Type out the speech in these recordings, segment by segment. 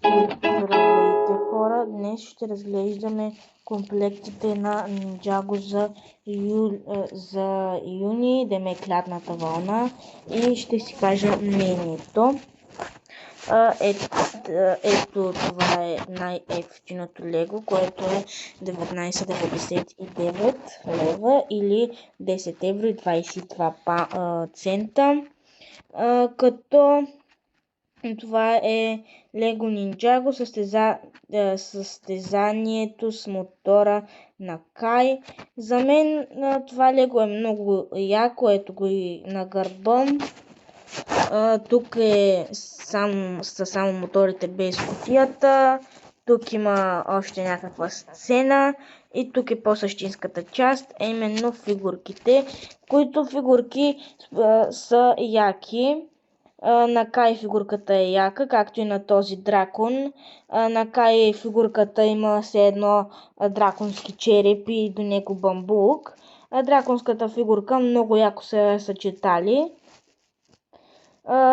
Здравейте хора! Днес ще разглеждаме комплектите на Ninjago за юни, демек лятната вълна, и ще си кажа мнението. Ето това е най-ефтиното лего, което е 19,99 лева или 10 евро и 22 цента. Като това е Лего Ninjago състезанието с мотора на Кай. За мен това лего е много яко, ето го и на гърба. Тук са само моторите без кутията. Тук има още някаква сцена и тук е по-същинската част, а именно фигурките, които фигурки са яки. На Кай фигурката е яка, както и на този дракон. На Кай фигурката има все едно драконски череп и до него бамбук. Драконската фигурка много яко са съчетали.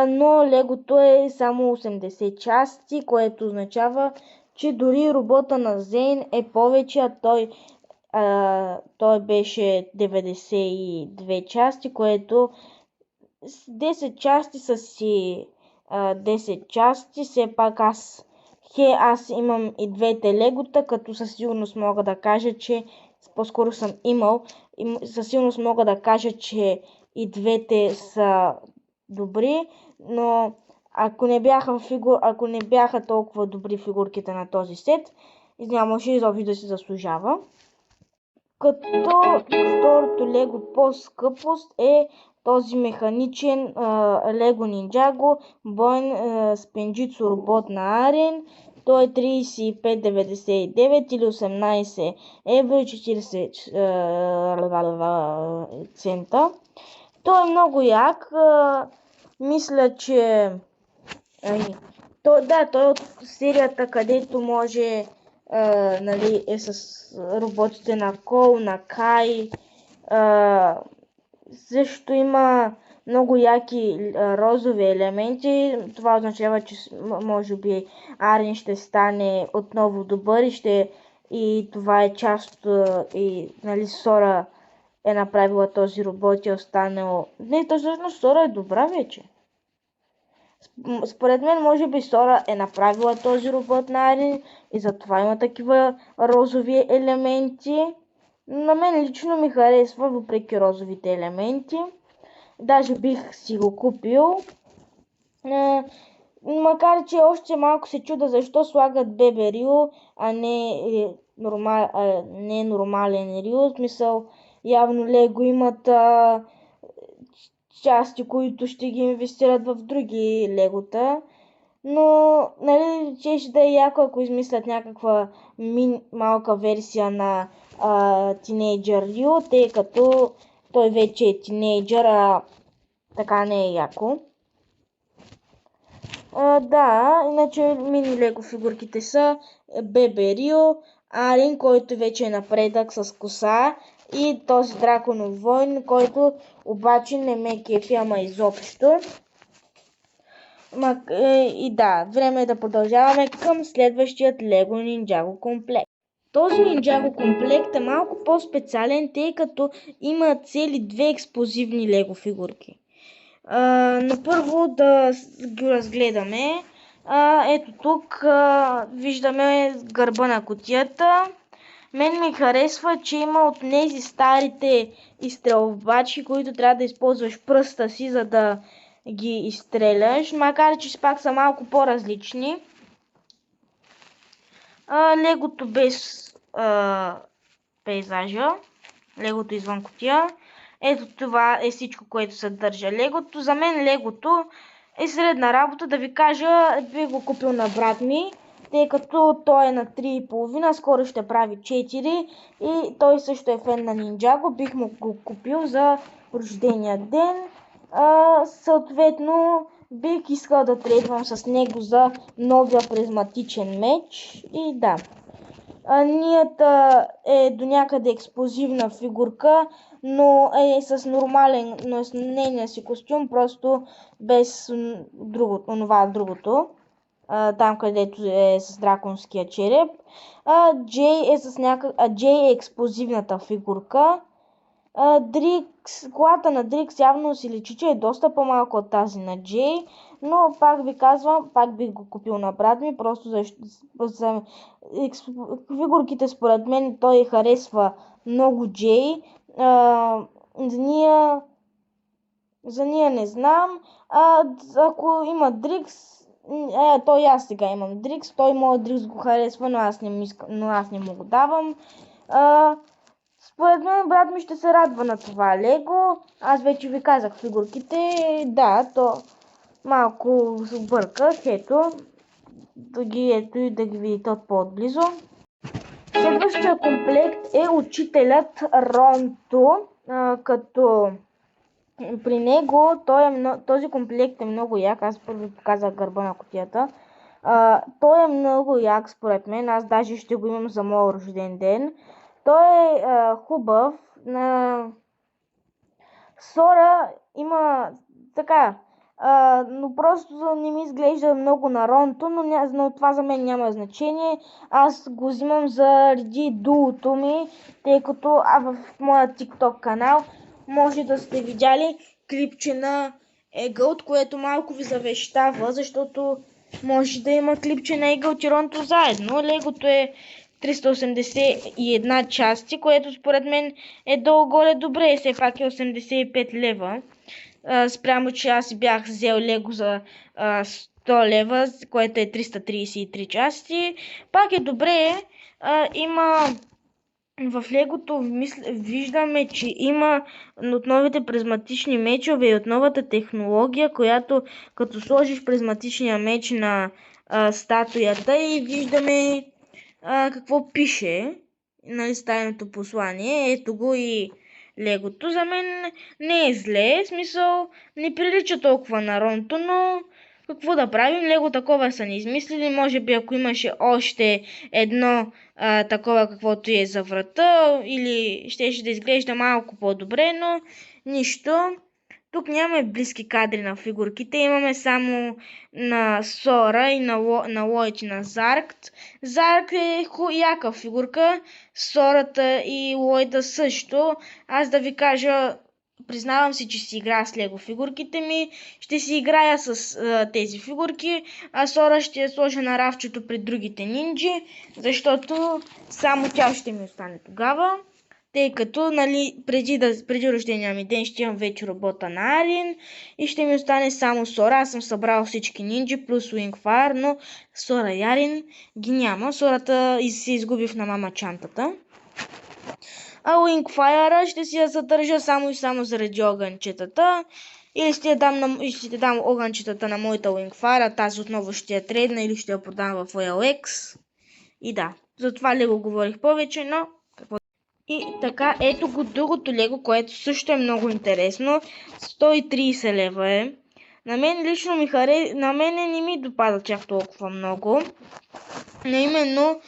Но легото е само 80 части, което означава, че дори робота на Зейн е повече, а той беше 92 части, което 10 части са си 10 части. Все пак аз имам и двете легота, като със сигурност мога да кажа, че по-скоро съм имал и със сигурност мога да кажа, че и двете са добри, но ако не бяха толкова добри фигурките на този сет, нямаше изобщо да си заслужава. Като второто лего по скъпост е този механичен Лего Ninjago боен спенджицо робот на Арен. Той е 35,99 или 18 евро и 40 цента. Той е много як. Мисля, че той е от серията, където може е с роботите на Кол, на Кай. Също има много яки розови елементи. Това означава, че може би Арен ще стане отново добър и това е част и Сора е направила този робот и е останал... Не, всъщност Сора е добра вече. Според мен, може би Сора е направила този робот на Арен и затова има такива розови елементи. На мен лично ми харесва, въпреки розовите елементи. Даже бих си го купил. Макар че още малко се чуда защо слагат Бебе Рио, а не нормален Рио. В смисъл, явно Лего имат части, които ще ги инвестират в други легота. Но, ще да е яко, ако измислят някаква малка версия на тинейджър Рио, тъй като той вече е тинейджър, а така не е яко. Иначе мини лего фигурките са Бебе Рио, Арен, който вече е напредък с коса, и този драконов войн, който обаче не ме кефи, ама изобщо. Време е да продължаваме към следващият Лего Ninjago комплект. Този Ninjago комплект е малко по-специален, тъй като има цели 2 експлозивни лего фигурки. Но първо да ги разгледаме. Ето тук виждаме гърба на кутията. Мен ми харесва, че има от тези старите изстрелвачи, които трябва да използваш пръста си, за да ги изстреляш, макар че пак са малко по-различни. Легото без пейзажа, легото извън кутия. Ето това е всичко, което съдържа легото. За мен легото е средна работа, да ви кажа, бих го купил на брат ми, тъй като той е на 3,5, скоро ще прави 4 и той също е фен на Ninjago, бих му го купил за рождения ден. Съответно, бих искал да трейдвам с него за новия призматичен меч и да. Нията е до някъде експлозивна фигурка, но е с нейния си костюм, просто без другото. там където е с драконския череп. Джей е експлозивната фигурка. Колата на Дрикс явно си личи, че е доста по-малко от тази на Джей, но пак ви казвам, пак бих го купил на брат ми, просто за фигурките според мен той харесва много Джей. За нея не знам. Ако има Дрикс, той аз сега имам Дрикс, той моят Дрикс го харесва, но аз не му го давам. Според мен брат ми ще се радва на това Лего. Аз вече ви казах фигурките. Да, то малко сбърках. Ето да ги видите от по-отблизо. Следващия комплект е учителят Ронто, като при него този комплект е много як. Аз първо ви показах гърба на кутията. Той е много як според мен. Аз даже ще го имам за моя рожден ден. Той е хубав. Сора има така, но просто не ми изглежда много на Ронто, но това за мен няма значение. Аз го взимам заради дуото ми, тъй като в моя TikTok канал може да сте видяли клипче на Егълт, което малко ви завещава, защото може да има клипче на Егълт и Ронто заедно. Легото е 381 части, което според мен е долу-горе добре, все пак е 85 лева. Спрямо, че аз бях взел Лего за 100 лева, което е 333 части. Пак е добре. В Легото виждаме, че има от новите призматични мечове и от новата технология, която като сложиш призматичния меч на статуята и виждаме какво пише, нали, стайното послание. Ето го и Легото. За мен не е зле, в смисъл не прилича толкова на Ронто, но какво да правим, Лего такова са ни измислили. Може би ако имаше още едно такова каквото е за врата, или щеше да изглежда малко по-добре, но нищо. Тук нямаме близки кадри на фигурките, имаме само на Сора и на Лойд и на Заркт. Зарк е яка фигурка, Сората и Лойда също. Аз да ви кажа, признавам си, че си играя с Лего фигурките ми, ще си играя с тези фигурки, а Сора ще я сложа на рафчето пред другите нинджи, защото само тя ще ми остане тогава. Тъй като, нали, преди рождения ми ден ще имам вече робота на Арин и ще ми остане само Сора. Аз съм събрал всички нинджи плюс Wingfire, но Сора и Арин ги няма. Сората се изгуби в на мама чантата. А Wingfire ще си я задържа само и само заради огънчетата. Или ще дам огънчетата на моята Wingfire, тази отново ще я трейдна или ще я продам в OLX. И да, за това Лего говорих повече, но и така, ето го другото Лего, което също е много интересно. 130 лева е. На мен лично на мен не ми допада чак толкова много. Именно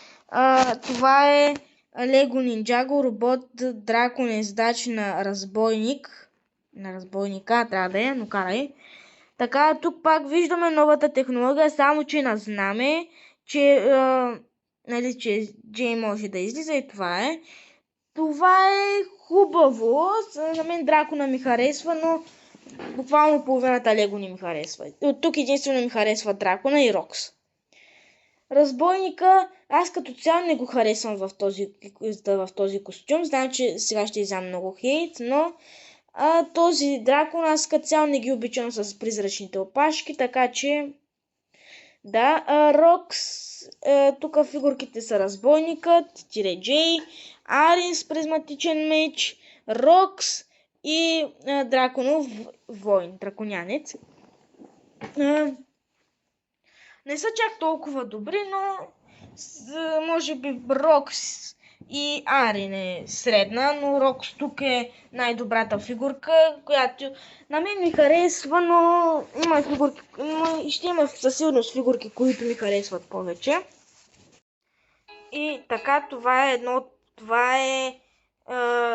това е Лего Ninjago, робот дракон ездач на разбойник. На разбойника трябва да е, но карай. Така, тук пак виждаме новата технология, само че на знаме, че Джей може да излиза и това е. Това е хубаво. За мен дракона ми харесва, но буквално половината Лего не ми харесва. От тук единствено ми харесва дракона и Рокс. Разбойника, аз като цяло не го харесвам в този костюм. Знам, че сега ще изям много хейт, но този дракон аз като цяло не ги обичам с призрачните опашки, така че да, Рокс, тук фигурките са разбойникът, Джей, Арин с призматичен меч, Рокс и драконов войн, драконянец. Не са чак толкова добри, но може би Рокс и Арин е средна, но Рокс тук е най-добрата фигурка, която на мен ми харесва, но ще има със сигурност фигурки, които ми харесват повече. И така, това е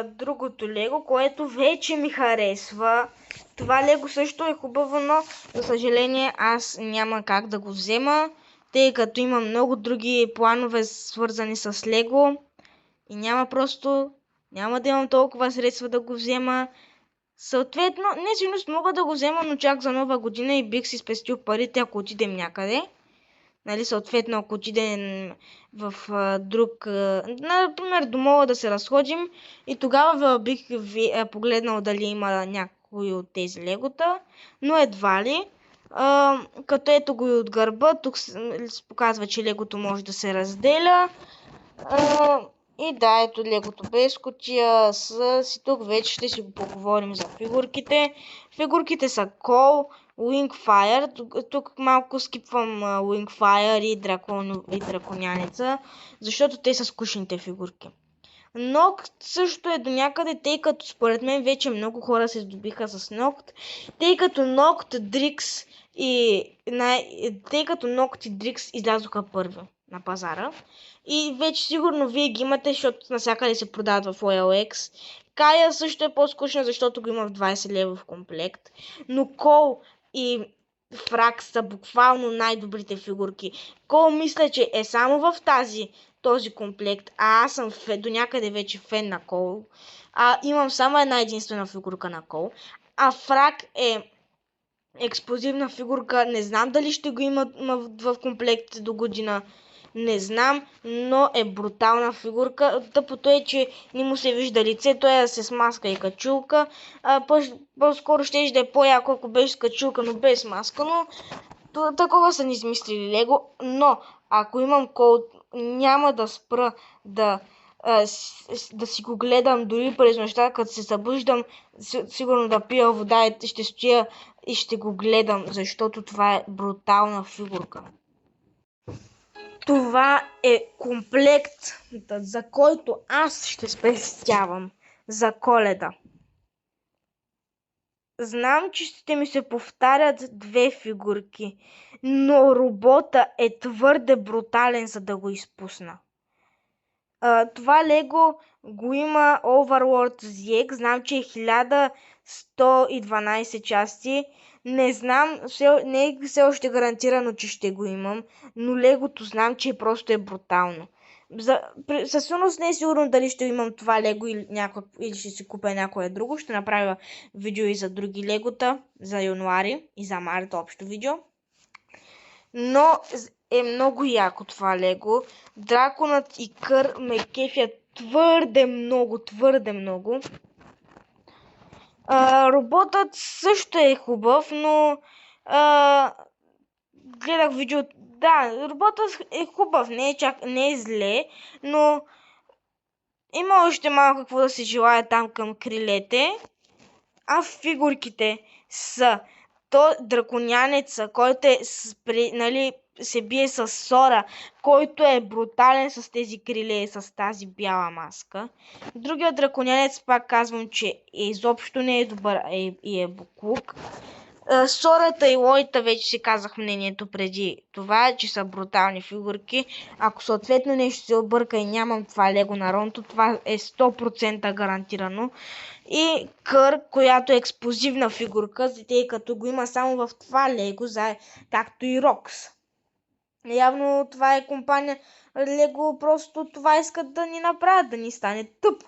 другото Лего, което вече ми харесва. Това Лего също е хубаво, но за съжаление аз няма как да го взема. тъй като има много други планове свързани с Лего и няма да имам толкова средства да го взема. Съответно, не сигурно мога да го взема, но чак за нова година и бих си спестил парите, ако отидем някъде. Нали, съответно, ако отидем в друг, например, до мола да се разходим и тогава бих погледнал дали има някои от тези легота, но едва ли. Като ето го и от гърба, тук се показва, че легото може да се разделя. И да, ето легото без кутия, и тук вече ще си го поговорим за фигурките. Фигурките са Cole, Wingfire, тук малко скипвам Wingfire и драконяница, защото те са скучните фигурки. Нокт също е до някъде, тъй като според мен вече много хора се здобиха с Нокт, тъй като Нокт, Дрикс и Дрикс излязоха първи на пазара. И вече сигурно вие ги имате, защото навсякъде се продават в OLX. Кая също е по-скучна, защото го има в 20 лева в комплект. Но Кол и Фрак са буквално най-добрите фигурки. Кол мисля, че е само в този комплект, а аз съм до някъде вече фен на Кол. Имам само една единствена фигурка на Кол. А Фрак е експлозивна фигурка. Не знам дали ще го има в комплект до година. Не знам, но е брутална фигурка. Тъпото е, че не му се вижда лицето, с маска и качулка. По-скоро ще да е по-яко, ако беше с качулка, но без маска, но такова са ни измислили Лего. Но ако имам Кол, няма да спра да си го гледам дори през нощта, като се събуждам, сигурно да пия вода и ще стоя и ще го гледам, защото това е брутална фигурка. Това е комплектът, за който аз ще спестявам за Коледа. Знам, че ще ми се повтарят две фигурки, но робота е твърде брутален, за да го изпусна. Това Лего го има Overlord ZX, знам, че е 1112 части. Не знам, не е все още гарантирано, че ще го имам, но Легото знам, че просто е брутално. Със сигурност не е сигурно дали ще имам това Лего или ще си купя някое друго. Ще направя видео и за други Легота, за януари и за март общо видео. Но е много яко това Лего. Драконът и Кър ме кефят твърде много. Роботът също е хубав, но гледах видео. Да, роботът е хубав, не е зле, но има още малко какво да се желая там към крилете. А фигурките са драконянеца, който се бие с Сора, който е брутален с тези криле и с тази бяла маска. Другият драконянец, пак казвам, че изобщо не е добър и е буклук. Сората и Лойта вече си казах мнението преди това, че са брутални фигурки. Ако съответно нещо се обърка и нямам това Лего на Ронто, това е 100% гарантирано. И Кър, която е експлозивна фигурка, тъй като го има само в това Лего, както и Рокс. Явно това е компания Лего, просто това искат да ни направят, да ни стане тъпо.